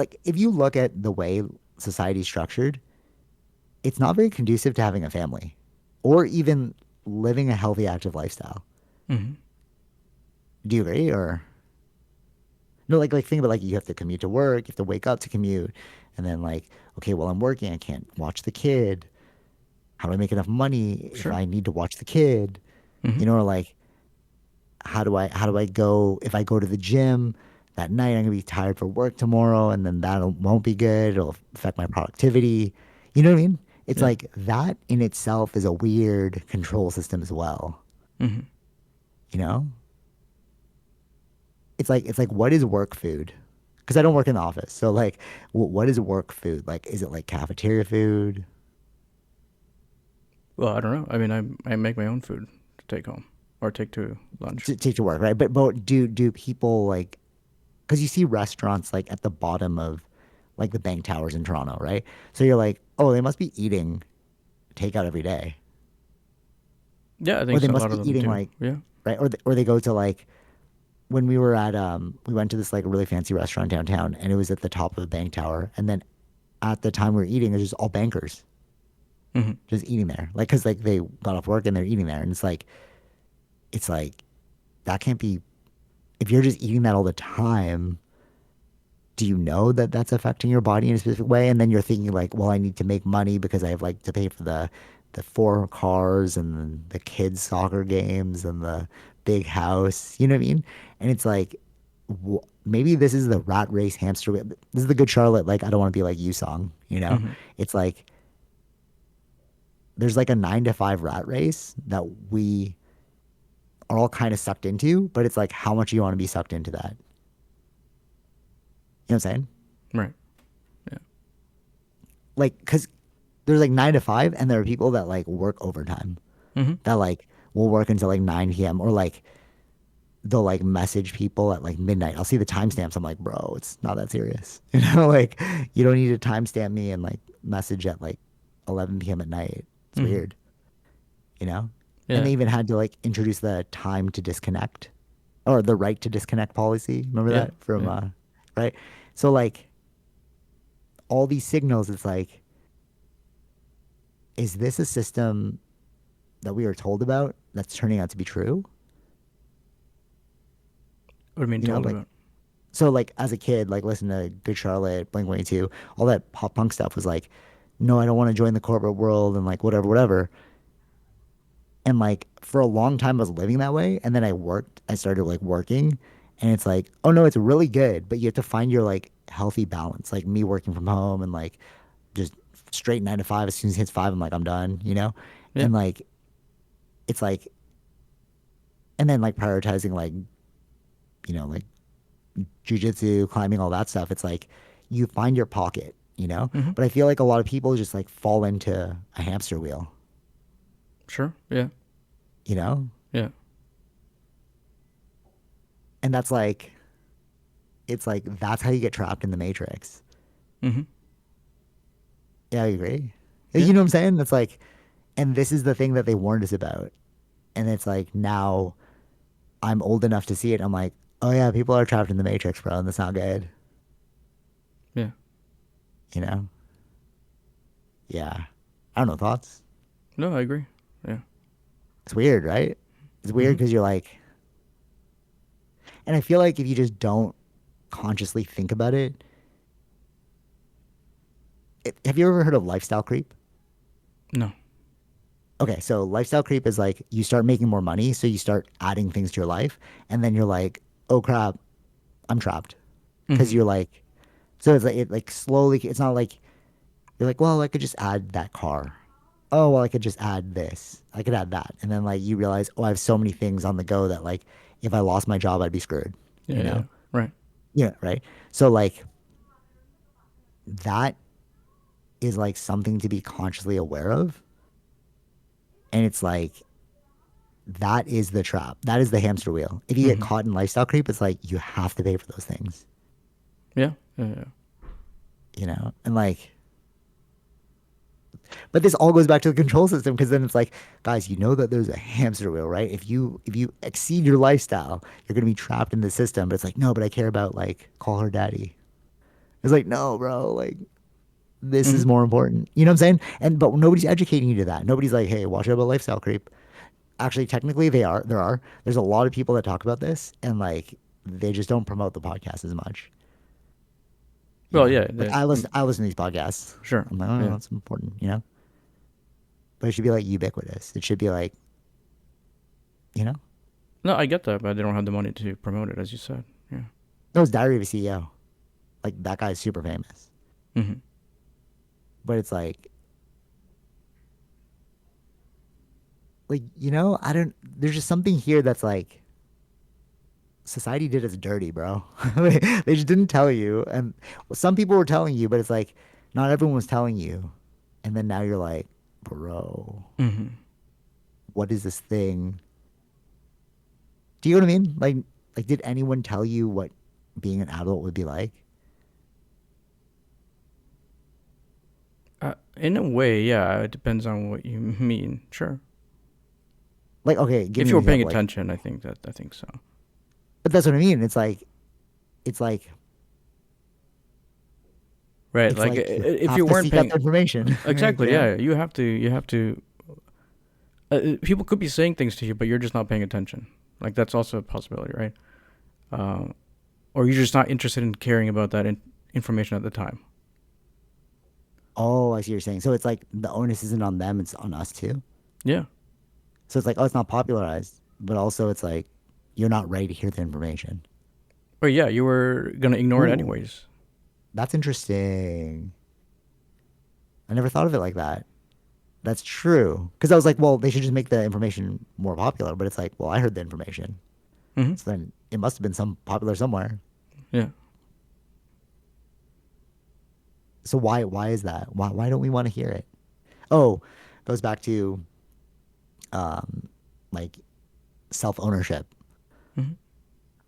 like if you look at the way society's structured, it's not very conducive to having a family or even living a healthy, active lifestyle. Hmm. Do you agree? Or no, like think about like you have to commute to work, you have to wake up to commute, and then like, okay, while I'm working, I can't watch the kid. How do I make enough money if Sure. I need to watch the kid? Hmm. Or like how do I go if I go to the gym that night? I'm gonna be tired for work tomorrow, and then that won't be good. It'll affect my productivity. You know what I mean? It's Yeah. like that in itself is a weird control system as well. Hmm. You know, it's like what is work food? Because I don't work in the office, so like, what is work food? Like, is it like cafeteria food Well, I don't know. I mean, I make my own food to take home or take to lunch. to take to work, right? But do people like because you see restaurants like at the bottom of like the bank towers in Toronto, right? So you're like, oh, they must be eating takeout every day, Yeah, I or think they so. A must lot of be them eating do. like, Yeah. right, or they go to like when we were at we went to this like really fancy restaurant downtown, and it was at the top of a bank tower, and then at the time we were eating, it was just all bankers Hmm. just eating there, like because like they got off work and they're eating there, and it's like that can't be if you're just eating that all the time, do you know that that's affecting your body in a specific way? And then you're thinking like, well, I need to make money because I have like to pay for the four cars and the kids' soccer games and the big house. You know what I mean? And it's like, maybe this is the rat race hamster wheel. This is the Good Charlotte. Like, I don't want to be like you song. Hmm. It's like there's like a 9 to 5 rat race that we are all kind of sucked into, but it's like how much you want to be sucked into that. You know what I'm saying? Right. Yeah. Like, because there's like 9 to 5, and there are people that like work overtime Hmm. that like will work until like 9 p.m. or like they'll like message people at like midnight. I'll see the timestamps. I'm like, bro, it's not that serious. Like you don't need to timestamp me and like message at like 11 p.m. at night. It's Hmm. weird, you know? And Yeah. they even had to like introduce the time to disconnect or the right to disconnect policy. Remember Yeah. that from, Yeah. right? So like all these signals, it's like, is this a system that we were told about that's turning out to be true? What do you mean told Like about? so like as a kid, like listen to Good Charlotte, Blink 182, all that pop punk stuff was like, no, I don't want to join the corporate world and like whatever, whatever. And like for a long time I was living that way. And then I started like working and it's like, oh no, it's really good, but you have to find your like healthy balance. Like me working from home and like just straight 9 to 5. As soon as it hits 5, I'm like, I'm done. Yeah. And like it's like and then like prioritizing like jujitsu, climbing, all that stuff. It's like you find your pocket. Hmm. But I feel like a lot of people just like fall into a hamster wheel, Sure. Yeah. you know? Yeah. And it's like that's how you get trapped in the matrix. Hmm. Yeah, I agree. Yeah. You know what I'm saying? It's like, and this is the thing that they warned us about. And it's like now I'm old enough to see it. I'm like, oh yeah, people are trapped in the matrix, bro, and that's not good. Yeah. You know? Yeah. I don't know, thoughts? No, I agree. Yeah. It's weird, right? It's weird Hmm. because you're like, and I feel like if you just don't consciously think about have you ever heard of lifestyle creep? No. Okay, so lifestyle creep is like you start making more money, so you start adding things to your life, and then you're like, oh crap, I'm trapped. Because Hmm. you're like, so it's like, it like slowly, it's not like, you're like, well, I could just add that car. Oh, well, I could just add this. I could add that. And then like you realize, oh, I have so many things on the go that like if I lost my job, I'd be screwed, Yeah. you Yeah. know? Right. Yeah, right. So like that is like something to be consciously aware of. And it's like that is the trap. That is the hamster wheel. If you get Hmm. caught in lifestyle creep, it's like you have to pay for those things, Yeah. Yeah. Yeah. And like, but this all goes back to the control system because then it's like, guys, you know that there's a hamster wheel, right? If you exceed your lifestyle, you're gonna be trapped in the system. But it's like, no, but I care about like call her daddy, It's like, no, bro, like this is Hmm. more important. You know what I'm saying? And but nobody's educating you to that. Nobody's like, hey, watch out about lifestyle creep. Actually, technically, they are. There are. There's a lot of people that talk about this, and like they just don't promote the podcast as much. You Well, know, yeah, like I listen to these podcasts. sure, I'm like, oh, yeah. that's important. You know, but it should be like ubiquitous. It should be like, you know, No, I get that, but they don't have the money to promote it, as you said. Yeah. no, it's Diary of a CEO. Like that guy's super famous, Hmm. but it's like you know, I don't. There's just something here that's like society did us dirty, bro. They just didn't tell you, and well, some people were telling you, but it's like not everyone was telling you, and then now you're like, bro, Hmm. what is this thing? Do you know what I mean? Like, did anyone tell you what being an adult would be like? In a way, yeah, it depends on what you mean. Sure. Like, okay, give If me you an were paying example. Like, attention, I think so. but that's what I mean. It's like, Right. it's Like like you if have you to weren't seek out paying the information, you exactly, know? yeah, you have to. People could be saying things to you, but you're just not paying attention. Like that's also a possibility, right? Um, or you're just not interested in caring about that information at the time. Oh, I see what you're saying. So it's like the onus isn't on them; it's on us too. Yeah. So it's like, oh, it's not popularized, but also it's like you're not ready to hear the information. But yeah, you were gonna ignore it Ooh, anyways. that's interesting. I never thought of it like that. That's true. Because I was like, well, they should just make the information more popular. But it's like, well, I heard the information. Hmm. So then it must have been some popular somewhere. Yeah. So why is that? Why don't we want to hear it? Oh, goes back to um like self ownership. Hmm.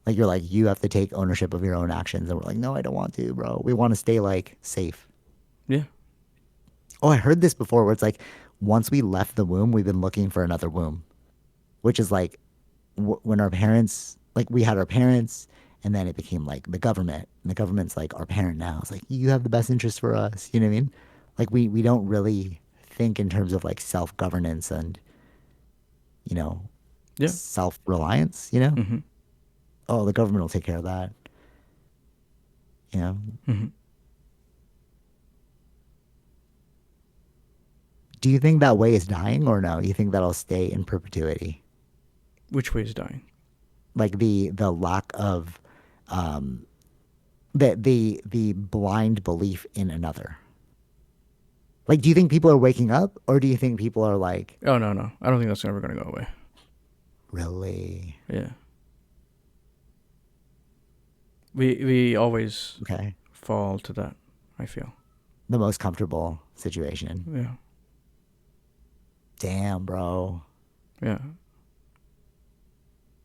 Like you're like you have to take ownership of your own actions, and we're like, no, I don't want to, bro. We want to stay like safe. Yeah. Oh, I heard this before where it's like once we left the womb, we've been looking for another womb, which is like when our parents, like we had our parents, and then it became like the government, and the government's like our parent now. It's like you have the best interest for us. You know what I mean? Like we don't really think in terms of like self governance and you know Yeah. self reliance. You know, Hmm. oh, the government will take care of that. You know, Hmm. do you think that way is dying or no? You think that'll stay in perpetuity? Which way is dying? Like the lack of the blind belief in another. Like, do you think people are waking up, or do you think people are like, Oh no, no, I don't think that's ever gonna go away. really? Yeah. We always Okay, fall to that. I feel. the most comfortable situation. Yeah. Damn, bro. Yeah.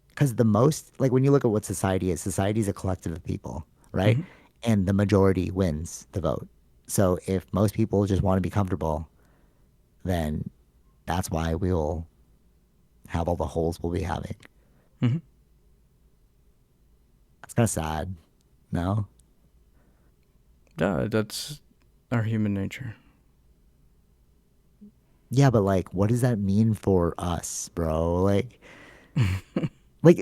Because the most, like, when you look at what society is a collective of people, right? Hmm. And the majority wins the vote. So if most people just want to be comfortable, then that's why we will have all the holes we'll be having. Hmm. That's kind of sad. No? Yeah, that's our human nature. Yeah, but like, what does that mean for us, bro? Like, no,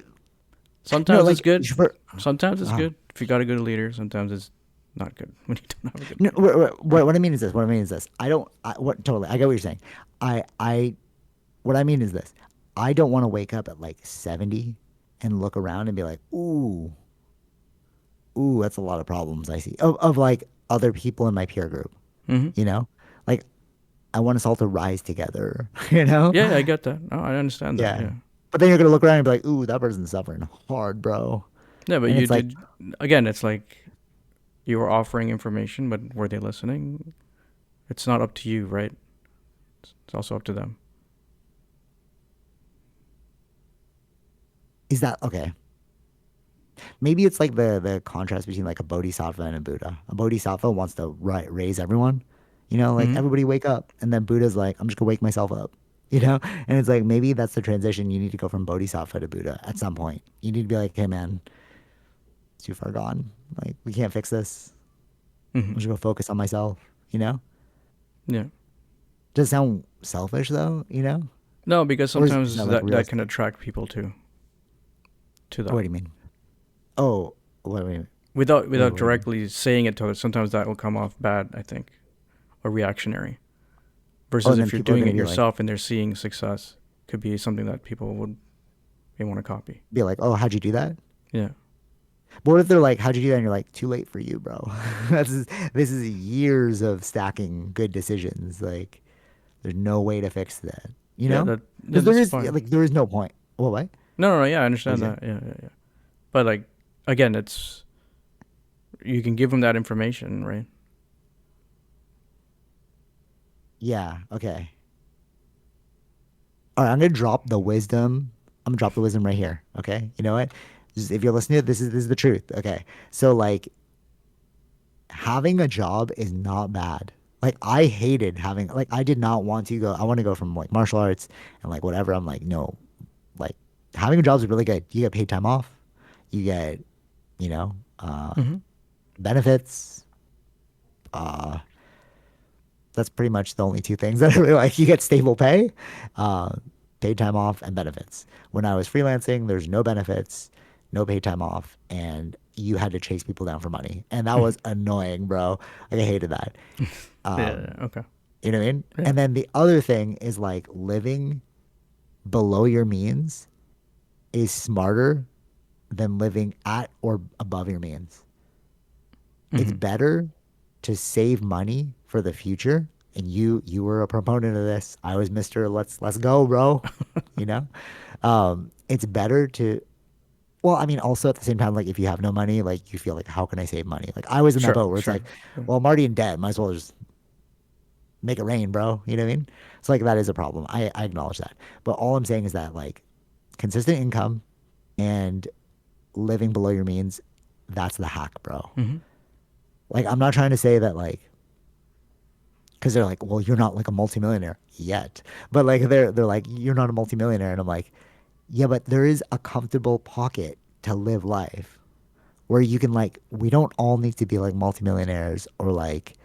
Sometimes it's like, good. for, Sometimes it's uh, good if you got a good leader. Sometimes it's not good when you don't have a good no, leader. what I mean is this. What I mean is this. I don't, what, totally, I get what you're saying. I, what I mean is this. I don't want to wake up at like 70 and look around and be like, ooh, that's a lot of problems I see of like other people in my peer group, Hmm. you know? Like, I want us all to rise together, you know? Yeah, I get that. Oh, I understand that. Yeah. Yeah. But then you're going to look around and be like, ooh, that person's suffering hard, bro. Yeah, but And you it's like, did. Again, it's like you were offering information, but were they listening? It's not up to you, right? It's also up to them. is that okay? Maybe it's like the contrast between like a bodhisattva and a Buddha. A bodhisattva wants to raise everyone, you know, like Hmm. everybody wake up. And then Buddha's like, I'm just gonna wake myself up, you know? And it's like maybe that's the transition. You need to go from bodhisattva to Buddha at some point. You need to be like, hey man, it's too far gone. Like we can't fix this. Hmm. I'm just gonna focus on myself, you know? Yeah. Does it sound selfish though, you know? No, because Or is sometimes that like that can realistic? attract people to Or what that do you mean? Oh, wait, without what do you mean? directly saying it to us. Sometimes that will come off bad, I think, or reactionary. Oh, Versus and if then you're people are doing gonna it be like, yourself and they're seeing success, could be something that people would may want to copy. oh, how'd you do that? Yeah. But what if they're like, how'd you do that? And you're like, too late for you, bro. This is years of stacking good decisions. Like, there's no way to fix that, you Yeah. know? Yeah, Because there that's is fine. there is no point. Well, what? No, no, yeah, I What understand you say? that. Yeah, yeah, yeah. But like, again, it's you can give them that information, right? Yeah. Okay. All right. I'm gonna drop the wisdom. I'm gonna drop the wisdom right here. Okay. You know what? Just, if you're listening, this is the truth. Okay. So like, having a job is not bad. Like I hated having like I did not want to go. I want to go from like martial arts and like whatever. I'm like no, like having a job is really good. You get paid time off. You get you know Mm-hmm. benefits. Uh, that's pretty much the only two things that I really like. You get stable pay, uh, paid time off, and benefits. When I was freelancing, there's no benefits, no paid time off, and you had to chase people down for money, and that was annoying, bro. Like I hated that. Yeah, Um, yeah. Okay. you know what I mean? Yeah. And then the other thing is like living below your means is smarter than living at or above your means. It's Mm-hmm. better to save money for the future. And you were a proponent of this. I was Mr. Let's go, bro. You know? It's better to well, I mean, also at the same time, like if you have no money, like you feel like how can I save money? Like I was in that Sure, boat where it's sure. like, Yeah. well, I'm already in debt, might as well just make it rain, bro. You know what I mean? So like that is a problem. I acknowledge that. But all I'm saying is that like consistent income and living below your means, that's the hack, bro. Mm-hmm. Like I'm not trying to say that like because they're like, well, you're not like a multimillionaire yet. But like they're like, you're not a multimillionaire. And I'm like, yeah, but there is a comfortable pocket to live life where you can like we don't all need to be like multimillionaires or like,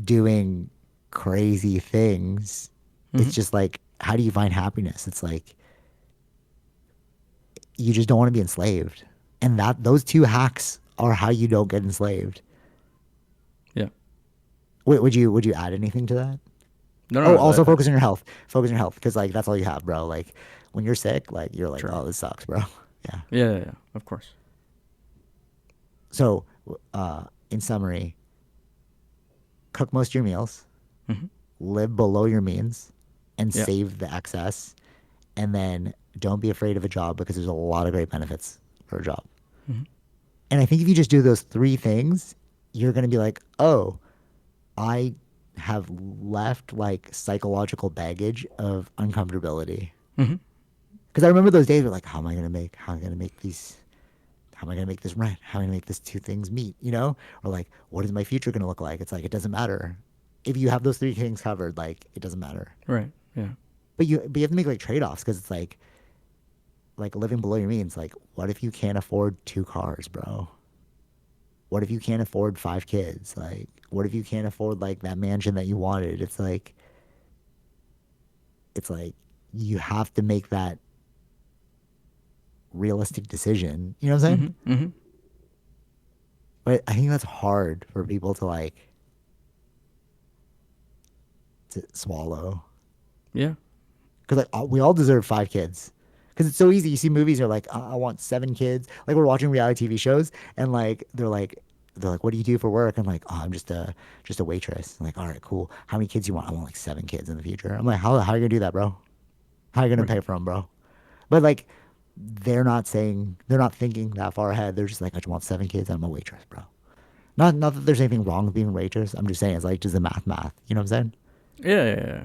doing crazy things. Mm-hmm. It's just like, how do you find happiness? It's like you just don't want to be enslaved. And that those two hacks are how you don't get enslaved. Yeah. Wait, would you add anything to that? No, Oh, no, no. also focus on your health. Focus on your health because like that's all you have, bro. Like when you're sick, like you're like, True. oh, this sucks, bro. Yeah. Yeah, yeah, yeah. Of course. So, in summary, cook most of your meals, Mm-hmm. live below your means, and Yeah. save the excess, and then don't be afraid of a job because there's a lot of great benefits for a job. Mm-hmm. And I think if you just do those three things, you're gonna be like, oh, I have left like psychological baggage of uncomfortability. Mm-hmm. Because I remember those days were like, how am I gonna make these, how am I gonna make this rent? How am I gonna make this two things meet? Or like, what is my future gonna look like? It's like, it doesn't matter. If you have those three things covered, like, it doesn't matter. Right. Yeah. But you have to make like trade offs because it's like living below your means. Like, what if you can't afford two cars, bro? What if you can't afford five kids? Like, what if you can't afford like that mansion that you wanted? It's like you have to make that realistic decision. You know what I'm saying? Mm-hmm. Mm-hmm. But I think that's hard for people to like to swallow Yeah. because like we all deserve five kids. Because it's so easy. You see movies, you're like, I want seven kids. Like we're watching reality TV shows, and like they're like, what do you do for work? I'm like, oh, I'm just a waitress. I'm like, all right, cool. How many kids do you want? I want like seven kids in the future. I'm like, how are you gonna do that, bro? How are you gonna Right. pay for them, bro? But like, they're not thinking that far ahead. They're just like, I just want seven kids. I'm a waitress, bro. Not that there's anything wrong with being a waitress. I'm just saying it's like just the math. You know what I'm saying? Yeah, yeah, yeah.